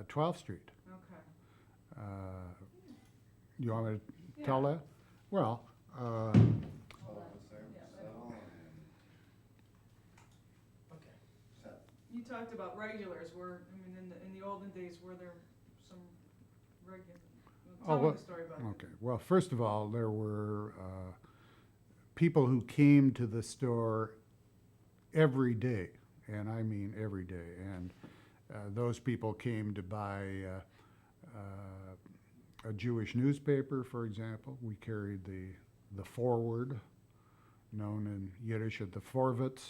12th Street. Okay. You want me to tell Yeah. that? Well, Hold on. Yeah, Okay. you talked about regulars. In the olden days, were there some regular? Tell me well, the story about it. okay. Well, first of all, there were people who came to the store every day, and I mean every day. And those people came to buy a Jewish newspaper, for example. We carried the Forward, known in Yiddish as the Vorwitz.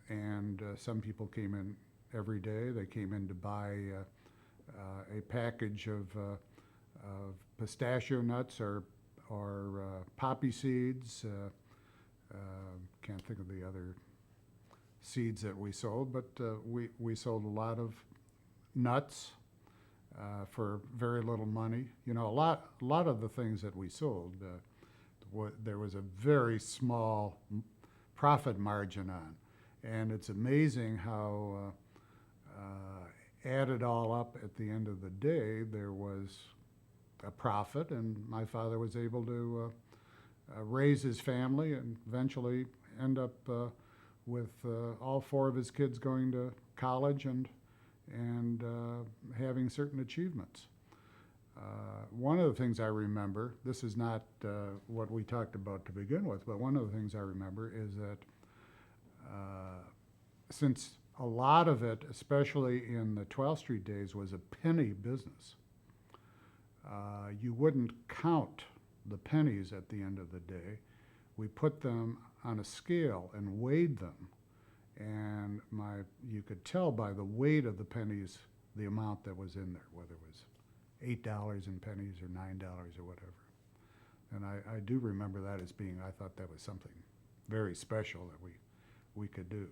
And some people came in every day. They came in to buy a package of pistachio nuts or poppy seeds. Can't think of the other seeds that we sold, but we sold a lot of nuts for very little money. You know, a lot of the things that we sold, there was a very small profit margin on. And it's amazing how, added all up at the end of the day, there was a profit, and my father was able to raise his family and eventually end up with all four of his kids going to college and having certain achievements. One of the things I remember, this is not what we talked about to begin with, but one of the things I remember is that since a lot of it, especially in the 12th Street days, was a penny business, you wouldn't count the pennies at the end of the day. We put them on a scale and weighed them, and you could tell by the weight of the pennies the amount that was in there, whether it was $8 in pennies or $9 or whatever. And I do remember that as being, I thought that was something very special that we could do.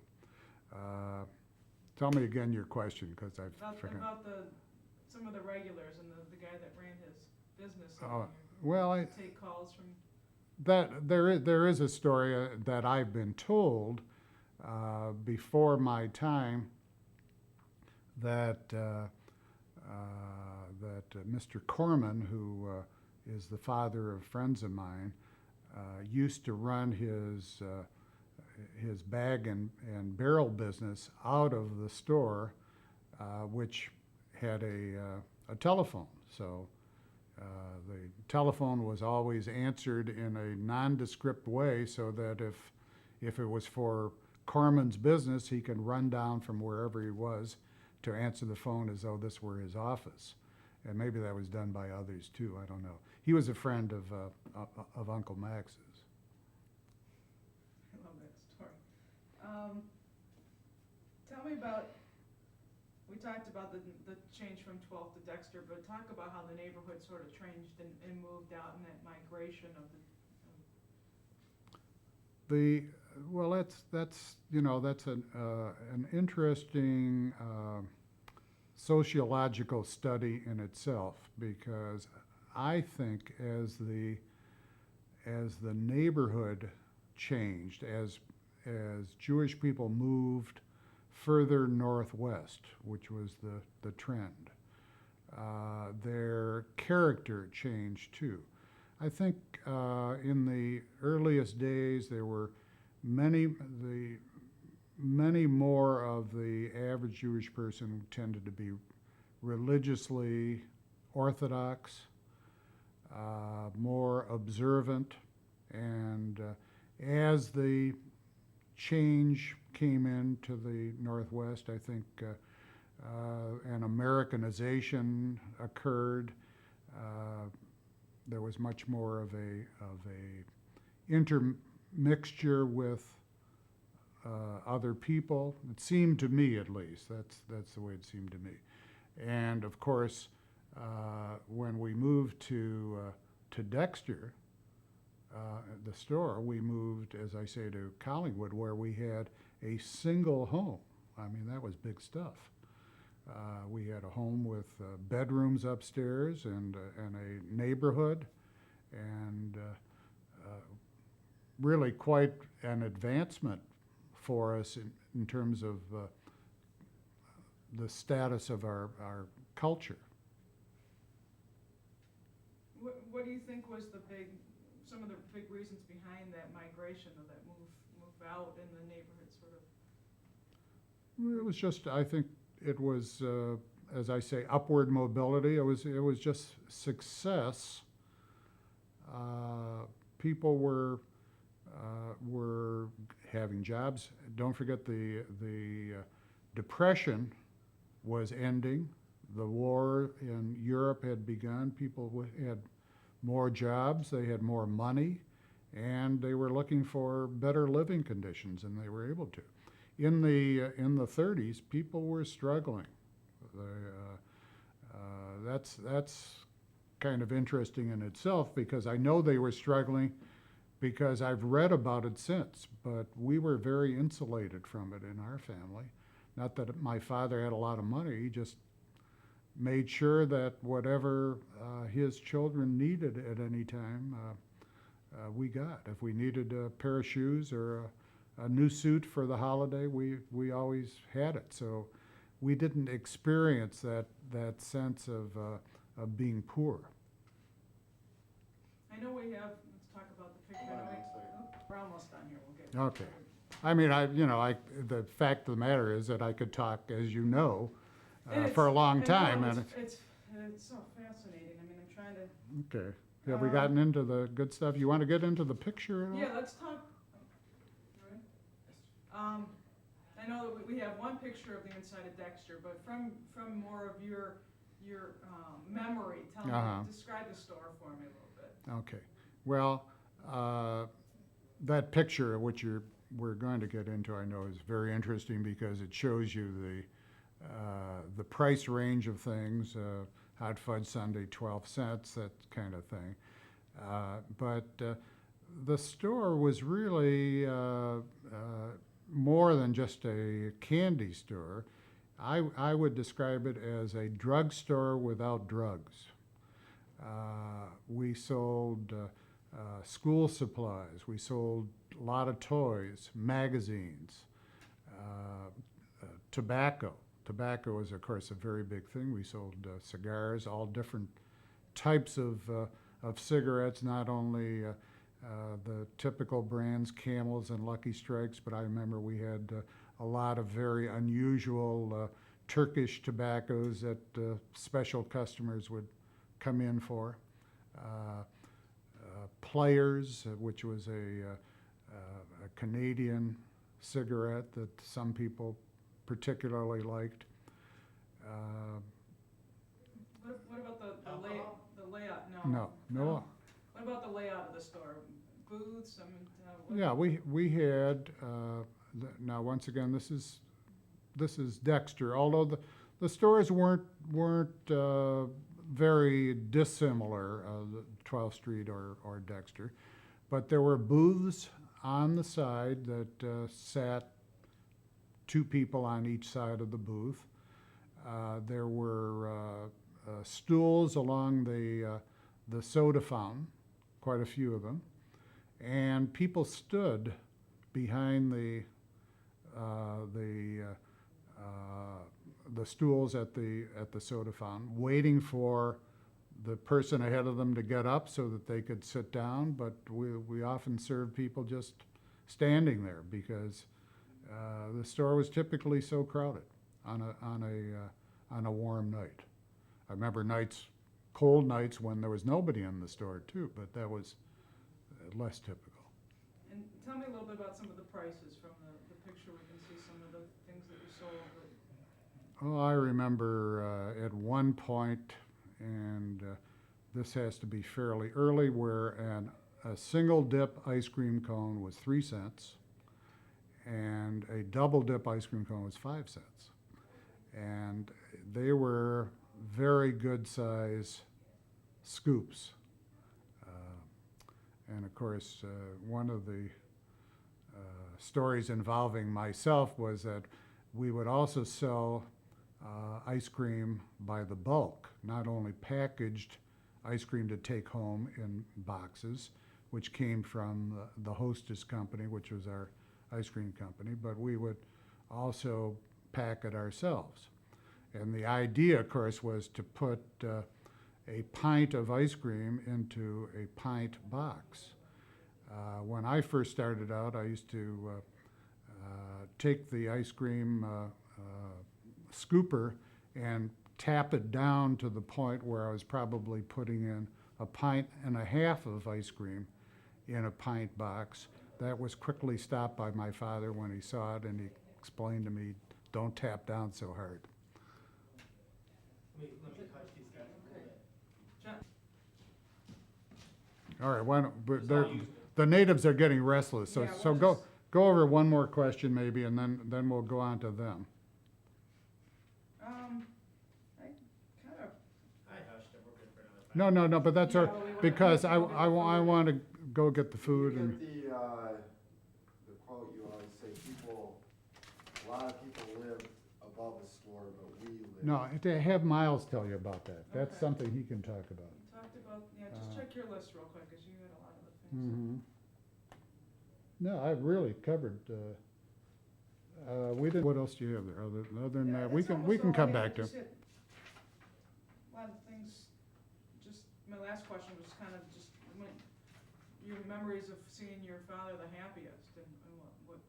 Tell me again your question, because I've forgotten. About some of the regulars and the guy that ran his business. Well, Take calls from. there is a story that I've been told before my time that Mr. Corman, who is the father of friends of mine, used to run his bag and barrel business out of the store, which had a telephone. So the telephone was always answered in a nondescript way, so that if it was for Corman's business, he could run down from wherever he was to answer the phone as though this were his office. And maybe that was done by others too, I don't know. He was a friend of Uncle Max's. I love that story. Tell me about, we talked about the change from 12th to Dexter, but talk about how the neighborhood sort of changed and moved out in that migration of Well, that's an interesting sociological study in itself, because I think as the neighborhood changed, as Jewish people moved further northwest, which was the trend, their character changed too. I think in the earliest days there were many more of the average Jewish person who tended to be religiously orthodox, more observant, and as the change came into the Northwest, I think an Americanization occurred. There was much more of a intermixture with other people. It seemed to me, at least, that's the way it seemed to me. And of course, when we moved to Dexter, the store, we moved, as I say, to Collingwood, where we had a single home. I mean, that was big stuff. We had a home with bedrooms upstairs and a neighborhood, and really quite an advancement for us in terms of the status of our culture. What do you think was some of the big reasons behind that migration, or that move out in the neighborhood sort of? It was just, I think it was, as I say, upward mobility. It was just success. People were having jobs. Don't forget the Depression was ending. The war in Europe had begun. People had more jobs. They had more money, and they were looking for better living conditions, and they were able to. In the 30s, people were struggling. That's kind of interesting in itself, because I know they were struggling because I've read about it since, but we were very insulated from it in our family. Not that my father had a lot of money, he just made sure that whatever his children needed at any time, we got. If we needed a pair of shoes or a new suit for the holiday, we always had it. So we didn't experience that sense of being poor. I know we have, let's talk about the picture. Hold on I know one second. we're almost done here, we'll get. Okay. I mean, the fact of the matter is that I could talk, as you know, And for a long it's- time. and And it's so fascinating, I mean, I'm trying to, okay. Have we gotten into the good stuff? You want to get into the picture at all? yeah, let's talk. Right. I know that we have one picture of the inside of Dexter, but from more of your memory, describe the store for me a little bit. Okay. Well, that picture, which we're going to get into, I know is very interesting because it shows you the price range of things. Hot fudge sundae, 12 cents, that kind of thing. But the store was really more than just a candy store. I would describe it as a drugstore without drugs. We sold school supplies. We sold a lot of toys, magazines, tobacco. Tobacco is, of course, a very big thing. We sold cigars, all different types of cigarettes, not only the typical brands, Camels and Lucky Strikes, but I remember we had a lot of very unusual Turkish tobaccos that special customers would come in for. Players, which was a Canadian cigarette that some people particularly liked. What about the layout? No. What about the layout of the store? Booths, I mean, Yeah, we had, now once again, this is Dexter, although the stores weren't very dissimilar, 12th Street or Dexter, but there were booths on the side that sat two people on each side of the booth. There were stools along the soda fountain, quite a few of them, and people stood behind the stools at the soda fountain, waiting for the person ahead of them to get up so that they could sit down. But we often served people just standing there because the store was typically so crowded on a warm night. I remember cold nights when there was nobody in the store too, but that was less typical. And tell me a little bit about some of the prices from the picture. We can see some of the things that you sold. Oh, I remember at one point, and this has to be fairly early, where a single dip ice cream cone was 3 cents, and a double dip ice cream cone was 5 cents. And they were very good size scoops. And of course, one of the stories involving myself was that we would also sell ice cream by the bulk, not only packaged ice cream to take home in boxes, which came from the Hostess Company, which was our ice cream company, but we would also pack it ourselves. And the idea, of course, was to put a pint of ice cream into a pint box. When I first started out, I used to take the ice cream scooper and tap it down to the point where I was probably putting in a pint and a half of ice cream in a pint box. That was quickly stopped by my father when he saw it, and he explained to me, don't tap down so hard. Let me touch these guys a little bit. John, All right, why don't, but Just they're- all use it. the natives are getting restless, so, Yeah, so we'll go, just- go over one more question maybe, and then we'll go on to them. I kind of, I hushed it, we're good for another 5 No, no, no, but that's Yeah, our, well, we wanna- because we'll get the I food. want to go get the You food and, get the quote you always say, a lot of people live above a store, but we live. no, to have Miles tell you about that. That's Okay. something he can talk about. we talked about, yeah, just check your list real quick, because you had a lot of the things. Mm-hmm. No, I've really covered, we did, what else do you have there, other than Yeah, that? We that's can, almost we can all. come I back to. just hit a lot of things, just, my last question was kind of just, when, your memories of seeing your father the happiest, and what,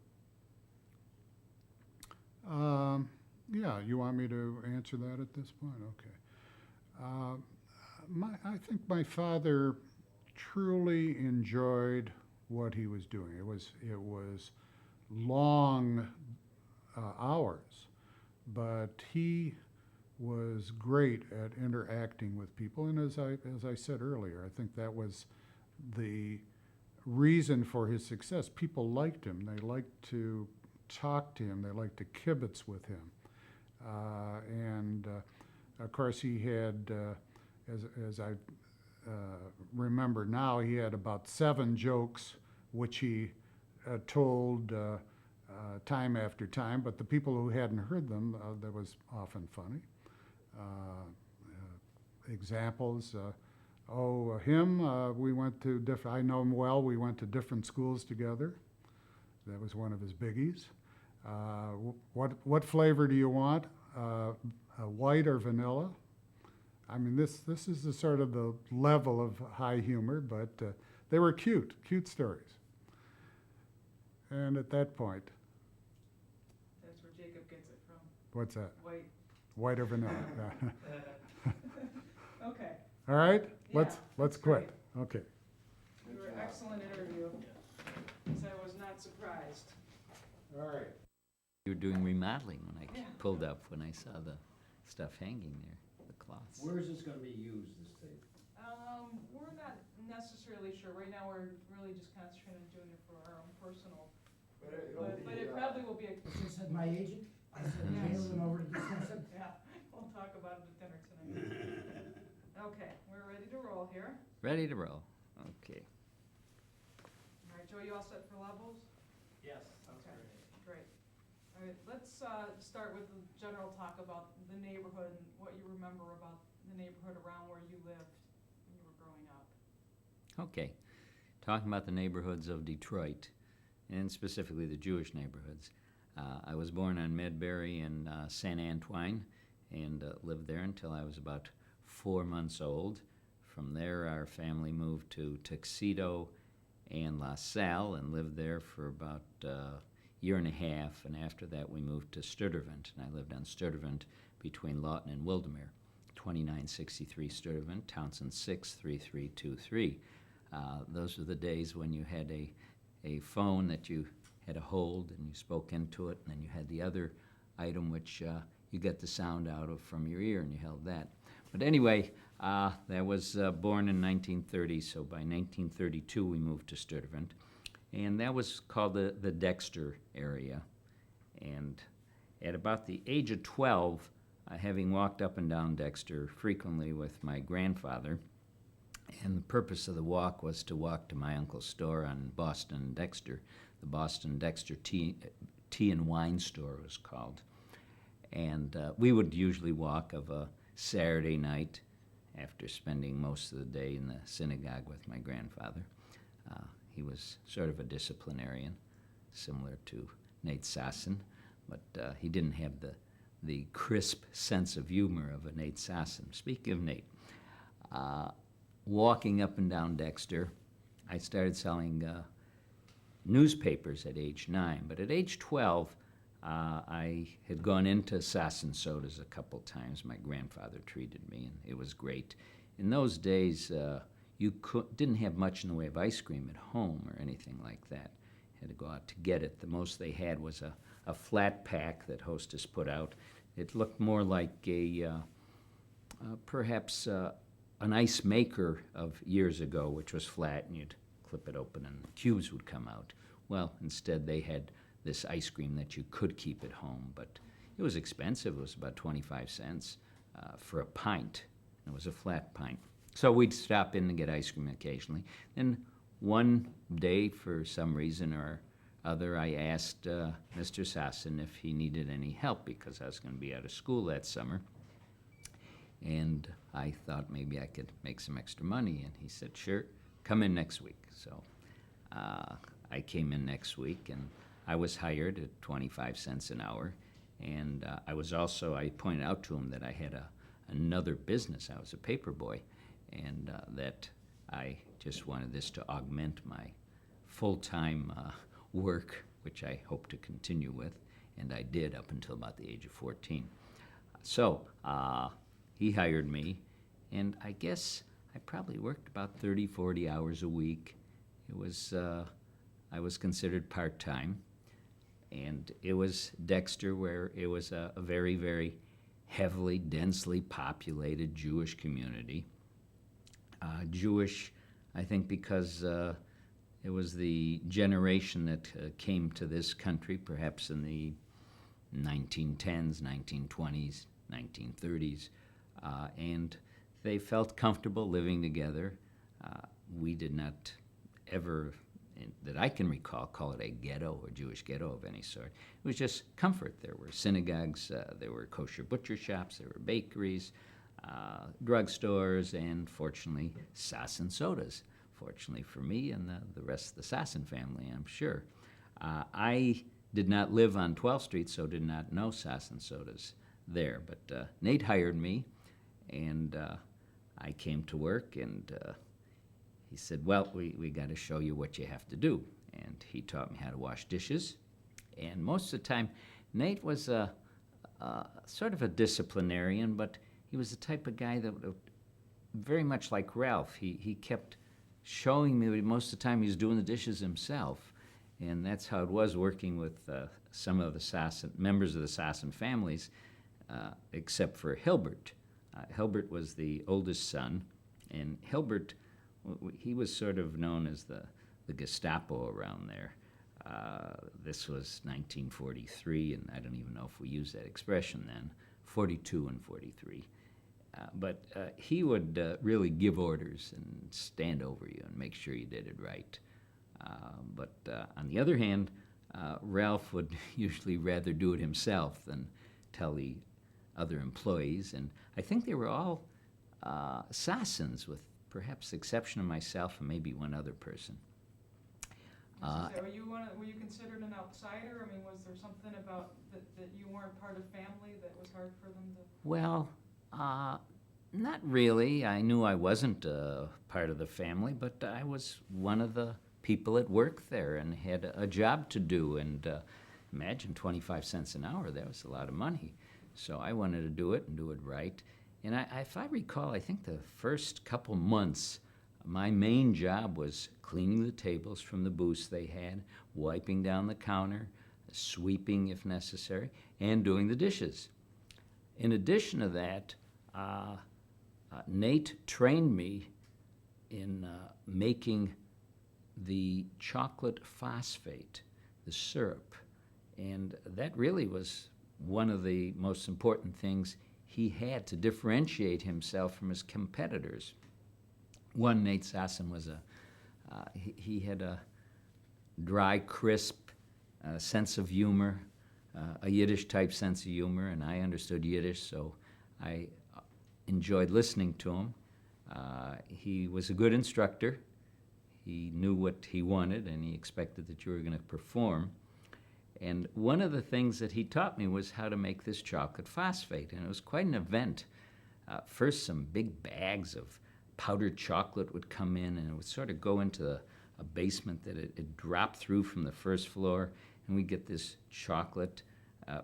Yeah, you want me to answer that at this point? Okay. I think my father truly enjoyed what he was doing. It was long hours, but he was great at interacting with people. And as I said earlier, I think that was the reason for his success. People liked him. They liked to talk to him. They liked to kibitz with him. Of course, he had, as I remember now, he had about 7 jokes which he told time after time, but the people who hadn't heard them, that was often funny. Examples, we went to I know him well, we went to different schools together. That was one of his biggies. What flavor do you want? White or vanilla? I mean, this is the sort of the level of high humor, but they were cute stories. And at that point, that's where Jacob gets it from, what's that? white, White or vanilla? okay. All right, let's Yeah, that's quit. Okay. You were an excellent interview, because I was not surprised. All right. You were doing remodeling when I Yeah. pulled up, when I saw the stuff hanging there, the cloths. Where is this gonna be used, this tape? We're not necessarily sure, right now we're really just concentrating on doing it for our own personal, but it probably will be a, Since said my agent, I said, Yes. mail them over to discuss it. yeah, we'll talk about it at dinner tonight. Okay, we're ready to roll here. Ready to roll. Okay. All right, Joe, you all set for levels? Yes, sounds Okay. great. Great. All right, let's start with the general talk about the neighborhood and what you remember about the neighborhood around where you lived when you were growing up. Okay. Talking about the neighborhoods of Detroit, and specifically the Jewish neighborhoods. I was born on Medbury in St. Antoine, and lived there until I was about 4 months old. From there, our family moved to Tuxedo and La Salle and lived there for about year and a half, and after that we moved to Sturtevant, and I lived on Sturtevant between Lawton and Wildermere, 2963 Sturtevant, Townsend 63323. Those were the days when you had a phone that you had to hold and you spoke into it, and then you had the other item which you get the sound out of from your ear, and you held that. But anyway, that was born in 1930, so by 1932 we moved to Sturtevant. And that was called the Dexter area. And at about the age of 12, having walked up and down Dexter frequently with my grandfather, and the purpose of the walk was to walk to my uncle's store on Boston and Dexter. The Boston Dexter Tea and Wine Store was called. And we would usually walk of a Saturday night after spending most of the day in the synagogue with my grandfather. He was sort of a disciplinarian, similar to Nate Sosin, but he didn't have the the crisp sense of humor of a Nate Sosin. Speaking of Nate, walking up and down Dexter, I started selling newspapers at age 9, but at age 12, I had gone into Sosin sodas a couple times. My grandfather treated me, and it was great. In those days, you didn't have much in the way of ice cream at home or anything like that. Had to go out to get it. The most they had was a flat pack that Hostess put out. It looked more like perhaps an ice maker of years ago, which was flat, and you'd clip it open and the cubes would come out. Well, instead they had this ice cream that you could keep at home, but it was expensive. It was about 25 cents for a pint. It was a flat pint. So we'd stop in to get ice cream occasionally. And one day, for some reason or other, I asked Mr. Sosin if he needed any help because I was going to be out of school that summer. And I thought maybe I could make some extra money. And he said, sure, come in next week. So I came in next week, and I was hired at 25 cents an hour. And I pointed out to him that I had another business. I was a paper boy, and that I just wanted this to augment my full-time work, which I hope to continue with, and I did up until about the age of 14. So he hired me, and I guess I probably worked about 30, 40 hours a week. It was, I was considered part-time, and it was Dexter, where it was a very, very heavily, densely populated Jewish community. Jewish, I think, because it was the generation that came to this country, perhaps in the 1910s, 1920s, 1930s, and they felt comfortable living together. We did not ever, that I can recall, call it a ghetto or Jewish ghetto of any sort. It was just comfort. There were synagogues, there were kosher butcher shops, there were bakeries, drugstores, and fortunately, Sosin sodas. Fortunately for me and the rest of the Sosin family, I'm sure. I did not live on 12th Street, so did not know Sosin sodas there. But Nate hired me, and I came to work, and he said, well, we got to show you what you have to do. And he taught me how to wash dishes. And most of the time, Nate was sort of a disciplinarian, but he was the type of guy that, very much like Ralph, he kept showing me that most of the time he was doing the dishes himself. And that's how it was working with some of the Sosin, members of the Sosin families, except for Hilbert. Hilbert was the oldest son, and Hilbert, he was sort of known as the Gestapo around there. This was 1943, and I don't even know if we used that expression then, 42 and 43. But he would really give orders and stand over you and make sure you did it right. But on the other hand, Ralph would usually rather do it himself than tell the other employees. And I think they were all Sosins, with perhaps the exception of myself and maybe one other person. Were you considered an outsider? I mean, was there something about that you weren't part of family that was hard for them to? Well, not really. I knew I wasn't part of the family, but I was one of the people that worked there and had a job to do. And imagine 25 cents an hour, that was a lot of money. So I wanted to do it and do it right. And if I recall, I think the first couple months, my main job was cleaning the tables from the booths they had, wiping down the counter, sweeping if necessary, and doing the dishes. In addition to that, Nate trained me in making the chocolate phosphate, the syrup, and that really was one of the most important things he had to differentiate himself from his competitors. One, Nate Sosin was he had a dry, crisp sense of humor, a Yiddish-type sense of humor, and I understood Yiddish, so I enjoyed listening to him. He was a good instructor. He knew what he wanted, and he expected that you were going to perform. And one of the things that he taught me was how to make this chocolate phosphate, and it was quite an event. First, some big bags of powdered chocolate would come in, and it would sort of go into a basement that it dropped through from the first floor, and we'd get this chocolate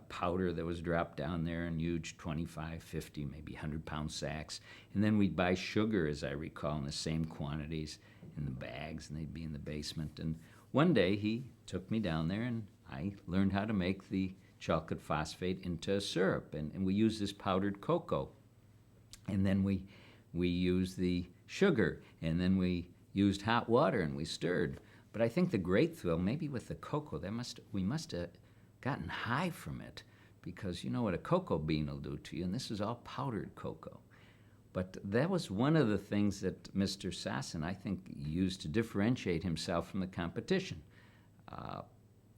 powder that was dropped down there in huge 25, 50, maybe 100-pound sacks. And then we'd buy sugar, as I recall, in the same quantities in the bags, and they'd be in the basement. And one day he took me down there, and I learned how to make the chocolate phosphate into a syrup. And we used this powdered cocoa. And then we used the sugar, and then we used hot water, and we stirred. But I think the great thrill, maybe with the cocoa, we must have gotten high from it, because you know what a cocoa bean will do to you, and this is all powdered cocoa. But that was one of the things that Mr. Sosin, I think, used to differentiate himself from the competition.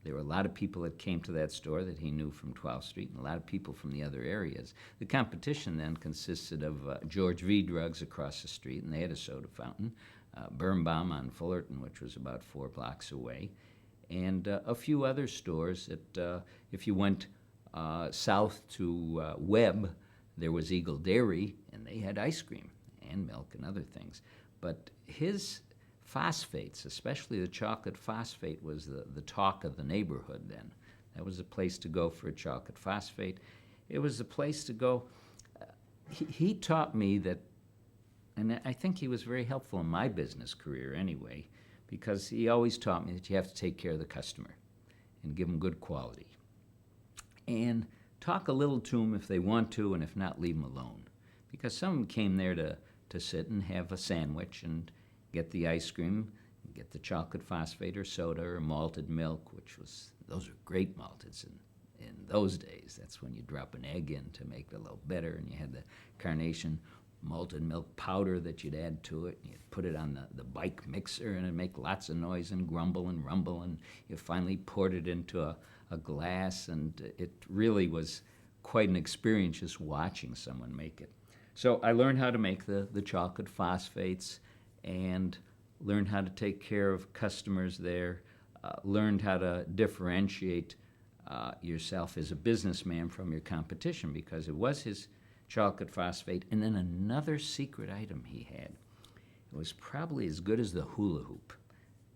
There were a lot of people that came to that store that he knew from 12th Street, and a lot of people from the other areas. The competition then consisted of George V. Drugs across the street, and they had a soda fountain, Birnbaum on Fullerton, which was about 4 blocks away, and a few other stores that, if you went south to Webb, there was Eagle Dairy, and they had ice cream and milk and other things. But his phosphates, especially the chocolate phosphate, was the talk of the neighborhood then. That was the place to go for a chocolate phosphate. It was the place to go. He taught me that, and I think he was very helpful in my business career anyway, because he always taught me that you have to take care of the customer and give them good quality. And talk a little to them if they want to, and if not, leave them alone. Because some of them came there to sit and have a sandwich and get the ice cream, get the chocolate phosphate or soda or malted milk, those were great malteds in those days. That's when you drop an egg in to make it a little better, and you had the carnation malted milk powder that you'd add to it. You'd put it on the bike mixer, and it'd make lots of noise and grumble and rumble, and you finally poured it into a glass, and it really was quite an experience just watching someone make it. So I learned how to make the chocolate phosphates, and learned how to take care of customers there, learned how to differentiate yourself as a businessman from your competition, because it was his chocolate phosphate. And then another secret item he had. It was probably as good as the hula hoop,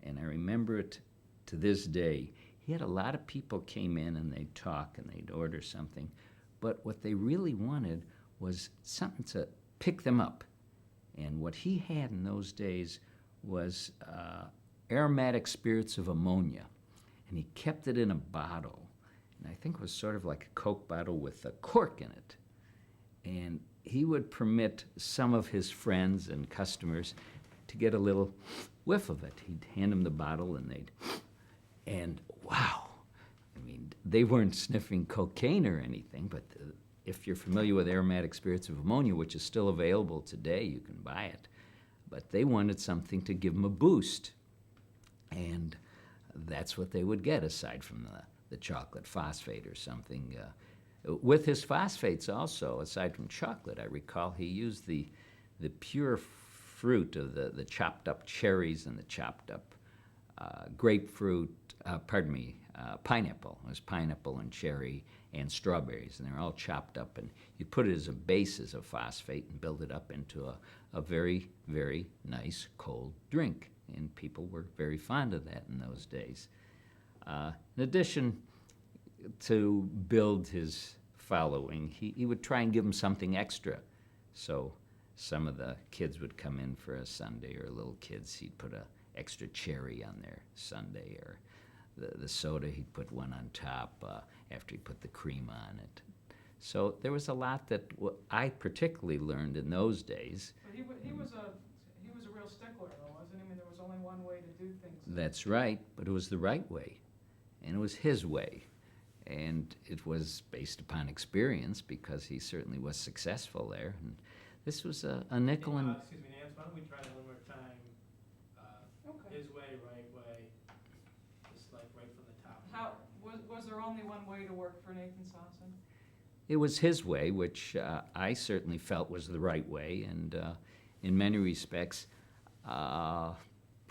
and I remember it to this day. He had a lot of people came in, and they'd talk, and they'd order something, but what they really wanted was something to pick them up. And what he had in those days was aromatic spirits of ammonia, and he kept it in a bottle, and I think it was sort of like a Coke bottle with a cork in it. And he would permit some of his friends and customers to get a little whiff of it. He'd hand them the bottle, and wow, I mean, they weren't sniffing cocaine or anything, but if you're familiar with aromatic spirits of ammonia, which is still available today, you can buy it, but they wanted something to give them a boost. And that's what they would get, aside from the chocolate phosphate or something. With his phosphates also, aside from chocolate, I recall he used the pure fruit of the chopped up cherries and the chopped up grapefruit, pineapple. It was pineapple and cherry and strawberries, and they're all chopped up, and you put it as a base as a phosphate and build it up into a very, very nice cold drink. And people were very fond of that in those days. In addition to build his following, he would try and give them something extra. So some of the kids would come in for a sundae, or little kids, he'd put a extra cherry on their sundae, or the soda, he'd put one on top after he put the cream on it. So there was a lot that I particularly learned in those days. But he was a real stickler, though, wasn't he? I mean, there was only one way to do things. That's right, but it was the right way, and it was his way. And it was based upon experience, because he certainly was successful there. And this was a nickel and... Excuse me, Nance, why don't we try it one more time? Okay. His way, right way, just like right from the top. How, was there only one way to work for Nathan Sosin? It was his way, which I certainly felt was the right way, and in many respects,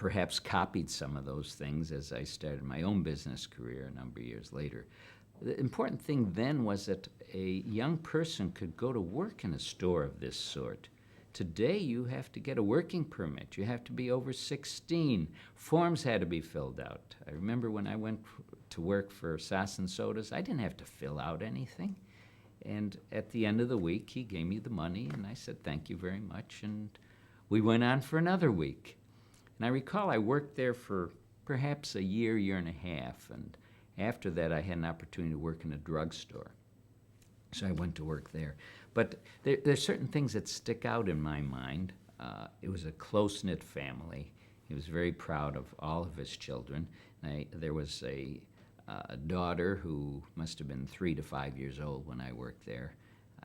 perhaps copied some of those things as I started my own business career a number of years later. The important thing then was that a young person could go to work in a store of this sort. Today, you have to get a working permit. You have to be over 16. Forms had to be filled out. I remember when I went to work for Sosin Sodas, I didn't have to fill out anything. And at the end of the week, he gave me the money, and I said, thank you very much, and we went on for another week. And I recall I worked there for perhaps a year, year and a half, and after that, I had an opportunity to work in a drugstore. So I went to work there. But there's certain things that stick out in my mind. It was a close-knit family. He was very proud of all of his children. There was a daughter who must have been 3 to 5 years old when I worked there.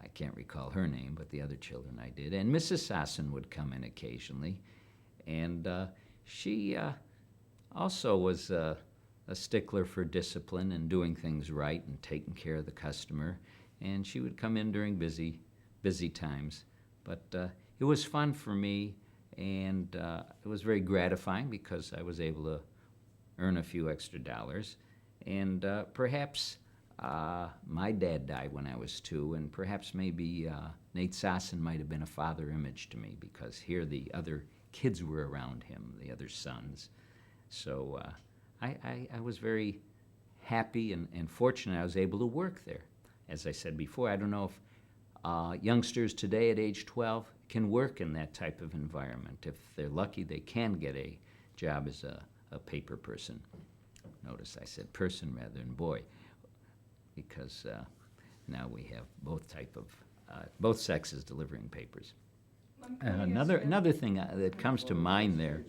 I can't recall her name, but the other children I did. And Mrs. Sosin would come in occasionally. And she also was a stickler for discipline and doing things right and taking care of the customer. And she would come in during busy times. But it was fun for me, and it was very gratifying because I was able to earn a few extra dollars. And perhaps my dad died when I was 2, and perhaps maybe Nate Sosin might have been a father image to me because here the other kids were around him, the other sons. So I was very happy and fortunate I was able to work there. As I said before, I don't know if youngsters today at age 12 can work in that type of environment. If they're lucky, they can get a job as a paper person. Notice I said person rather than boy, because now we have both sexes delivering papers. Let me ask you- Another thing that comes to mind there.